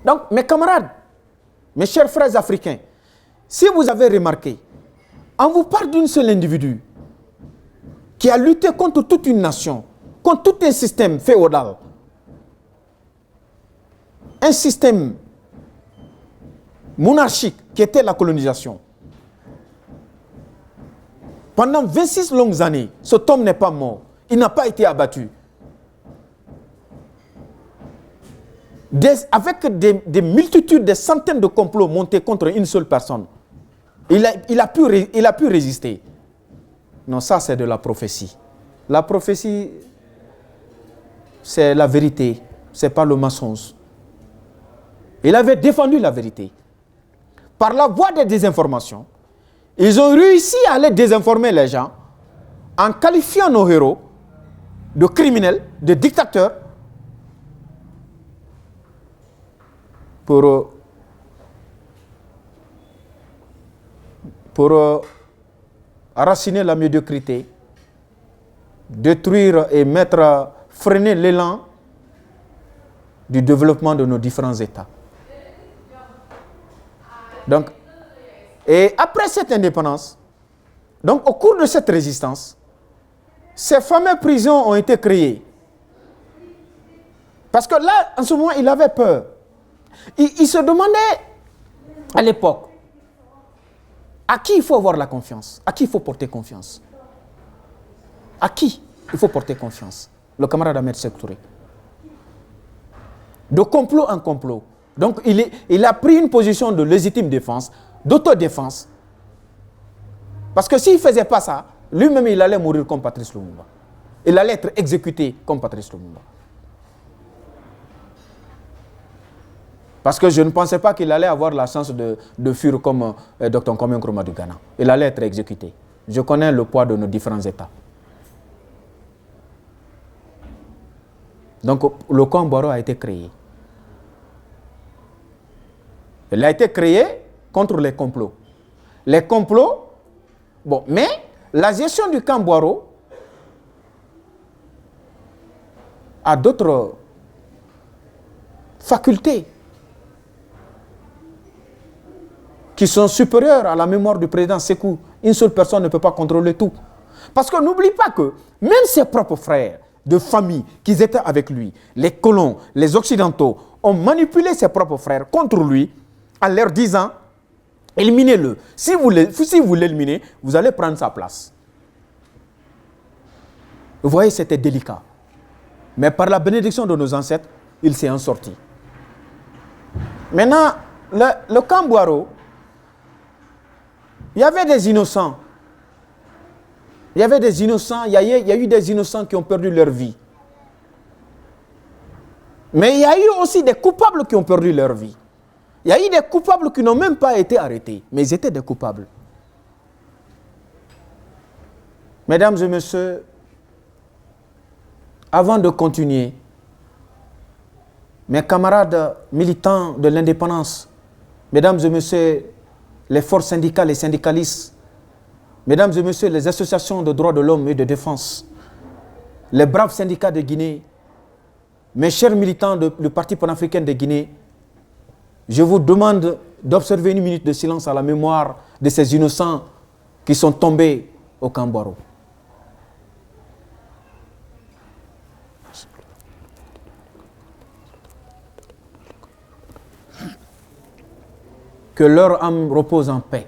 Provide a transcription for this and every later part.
Donc, mes camarades, mes chers frères africains, si vous avez remarqué, on vous parle d'un seul individu qui a lutté contre toute une nation, contre tout un système féodal, un système monarchique qui était la colonisation. Pendant 26 longues années, cet homme n'est pas mort. Il n'a pas été abattu. Avec des multitudes, des centaines de complots montés contre une seule personne, il a pu résister. Non, ça c'est de la prophétie. La prophétie, c'est la vérité, c'est pas le mensonge. Il avait défendu la vérité. Par la voie des désinformations, ils ont réussi à aller désinformer les gens en qualifiant nos héros de criminels, de dictateurs, pour enraciner la médiocrité, détruire et freiner l'élan du développement de nos différents États. Donc, et après cette indépendance, donc au cours de cette résistance, ces fameuses prisons ont été créées. Parce que là, en ce moment, il avait peur. Il se demandait à l'époque, à qui il faut avoir la confiance? À qui il faut porter confiance? À qui il faut porter confiance? Le camarade Ahmed Sékou Touré. De complot en complot. Donc il a pris une position de légitime défense, d'autodéfense. Parce que s'il ne faisait pas ça, lui-même il allait mourir comme Patrice Lumumba. Il allait être exécuté comme Patrice Lumumba. Parce que je ne pensais pas qu'il allait avoir la chance de fuir comme Dr Kwame Nkrumah du Ghana. Il allait être exécuté. Je connais le poids de nos différents États. Donc le camp Boiro a été créé. Il a été créé contre les complots. Les complots, bon, mais la gestion du camp Boiro a d'autres facultés qui sont supérieures à la mémoire du président Sékou. Une seule personne ne peut pas contrôler tout. Parce que n'oublie pas que même ses propres frères de famille qui étaient avec lui, les colons, les occidentaux, ont manipulé ses propres frères contre lui en leur disant « éliminez-le. Si vous l'éliminez, vous allez prendre sa place. » Vous voyez, c'était délicat. Mais par la bénédiction de nos ancêtres, il s'est en sorti. Maintenant, le camp Boiro, il y avait des innocents. Il y avait des innocents, il y a eu des innocents qui ont perdu leur vie. Mais il y a eu aussi des coupables qui ont perdu leur vie. Il y a eu des coupables qui n'ont même pas été arrêtés, mais ils étaient des coupables. Mesdames et messieurs, avant de continuer, mes camarades militants de l'indépendance, mesdames et messieurs, les forces syndicales et syndicalistes, mesdames et messieurs, les associations de droits de l'homme et de défense, les braves syndicats de Guinée, mes chers militants du Parti panafricain de Guinée, je vous demande d'observer une minute de silence à la mémoire de ces innocents qui sont tombés au camp Boiro. Que leur âme repose en paix.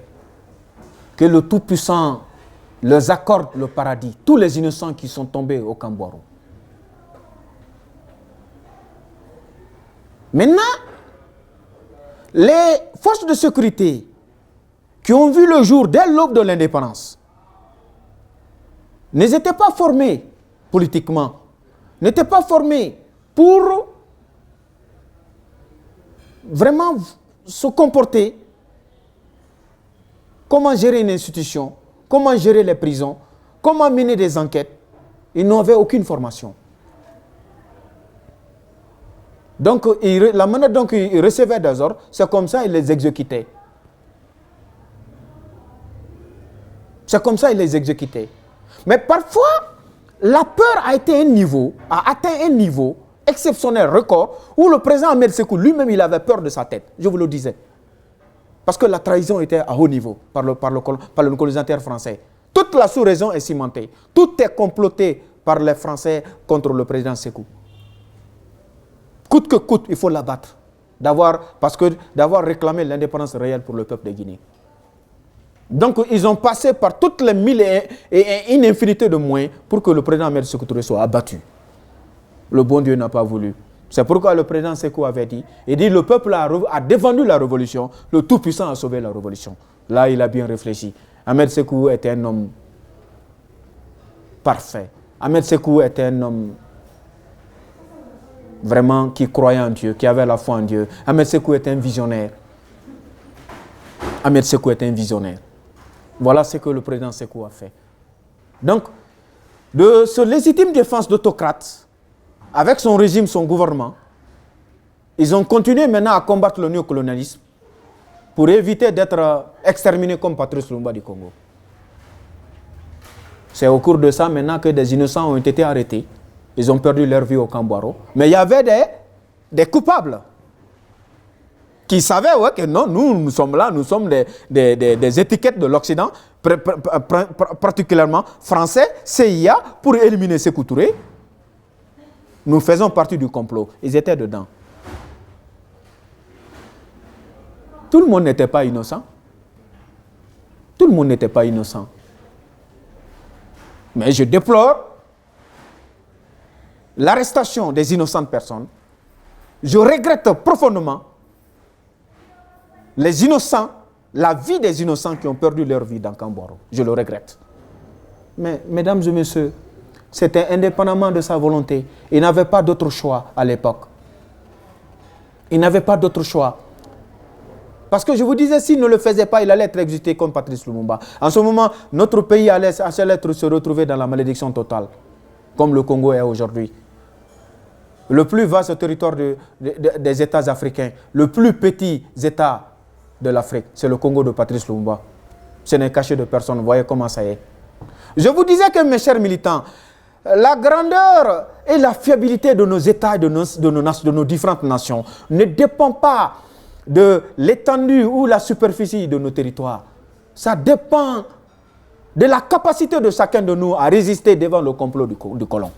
Que le Tout-Puissant leur accorde le paradis. Tous les innocents qui sont tombés au camp Boiro. Maintenant, les forces de sécurité qui ont vu le jour dès l'aube de l'indépendance n'étaient pas formées politiquement, n'étaient pas formées pour vraiment se comporter, comment gérer une institution, comment gérer les prisons, comment mener des enquêtes. Ils n'avaient aucune formation. Donc, la manière dont ils recevaient des ordres, c'est comme ça qu'ils les exécutaient. C'est comme ça qu'ils les exécutaient. Mais parfois, la peur a atteint un niveau exceptionnel, record, où le président Ahmed Sékou lui-même, il avait peur de sa tête. Je vous le disais. Parce que la trahison était à haut niveau par le colonisateur français. Toute la sous-région est cimentée. Tout est comploté par les Français contre le président Sékou. Coûte que coûte, il faut l'abattre. D'avoir réclamé l'indépendance réelle pour le peuple de Guinée. Donc, ils ont passé par toutes les mille et une infinité de moyens pour que le président Ahmed Sékou Touré soit abattu. Le bon Dieu n'a pas voulu. C'est pourquoi le président Sékou avait dit, le peuple a défendu la révolution, le Tout-Puissant a sauvé la révolution. Là, il a bien réfléchi. Ahmed Sékou était un homme parfait. Ahmed Sékou était un homme vraiment qui croyait en Dieu, qui avait la foi en Dieu. Ahmed Sékou était un visionnaire. Ahmed Sékou était un visionnaire. Voilà ce que le président Sékou a fait. Donc, de ce légitime défense d'autocrate, avec son régime, son gouvernement, ils ont continué maintenant à combattre le néocolonialisme pour éviter d'être exterminés comme Patrice Lumumba du Congo. C'est au cours de ça maintenant que des innocents ont été arrêtés. Ils ont perdu leur vie au Cambouaro. Mais il y avait des coupables qui savaient que non, nous sommes là, nous sommes des étiquettes de l'Occident, particulièrement français, CIA, pour éliminer Sékou Touré. Nous faisons partie du complot. Ils étaient dedans. Tout le monde n'était pas innocent. Tout le monde n'était pas innocent. Mais je déplore l'arrestation des innocentes personnes. Je regrette profondément les innocents, la vie des innocents qui ont perdu leur vie dans Cambouaro. Je le regrette. Mais, mesdames et messieurs, c'était indépendamment de sa volonté. Il n'avait pas d'autre choix à l'époque. Il n'avait pas d'autre choix. Parce que je vous disais, s'il ne le faisait pas, il allait être exécuté comme Patrice Lumumba. En ce moment, notre pays allait se retrouver dans la malédiction totale, comme le Congo est aujourd'hui. Le plus vaste territoire des États africains, le plus petit État de l'Afrique, c'est le Congo de Patrice Lumumba. Ce n'est caché de personne, vous voyez comment ça est. Je vous disais que, mes chers militants, la grandeur et la fiabilité de nos États et de nos différentes nations ne dépend pas de l'étendue ou la superficie de nos territoires. Ça dépend de la capacité de chacun de nous à résister devant le complot du colon.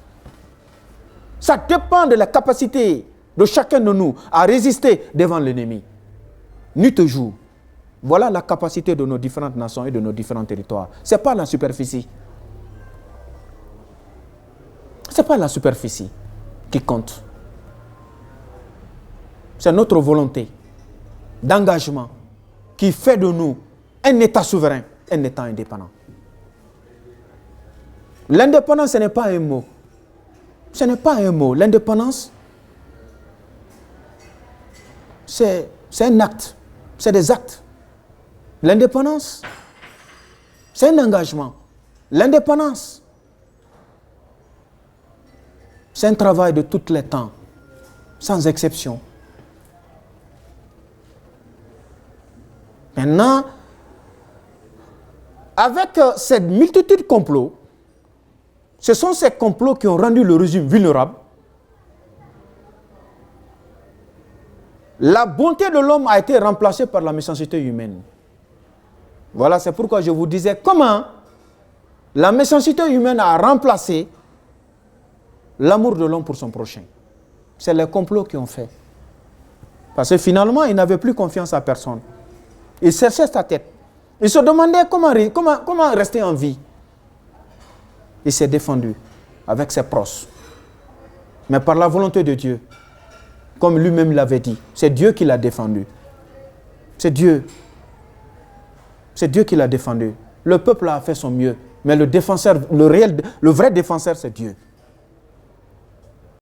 Ça dépend de la capacité de chacun de nous à résister devant l'ennemi. Nuit et jour. Voilà la capacité de nos différentes nations et de nos différents territoires. Ce n'est pas la superficie. Ce n'est pas la superficie qui compte. C'est notre volonté d'engagement qui fait de nous un État souverain, un État indépendant. L'indépendance, ce n'est pas un mot. Ce n'est pas un mot. L'indépendance, c'est un acte. C'est des actes. L'indépendance, c'est un engagement. L'indépendance, c'est un travail de tous les temps, sans exception. Maintenant, avec cette multitude de complots, ce sont ces complots qui ont rendu le régime vulnérable. La bonté de l'homme a été remplacée par la méchanceté humaine. Voilà, c'est pourquoi je vous disais comment la méchanceté humaine a remplacé l'amour de l'homme pour son prochain. C'est les complots qui ont fait. Parce que finalement, il n'avait plus confiance à personne. Il cherchait sa tête. Il se demandait comment rester en vie. Il s'est défendu avec ses proches. Mais par la volonté de Dieu, comme lui-même l'avait dit, c'est Dieu qui l'a défendu. C'est Dieu. C'est Dieu qui l'a défendu. Le peuple a fait son mieux. Mais le défenseur, le vrai défenseur, c'est Dieu.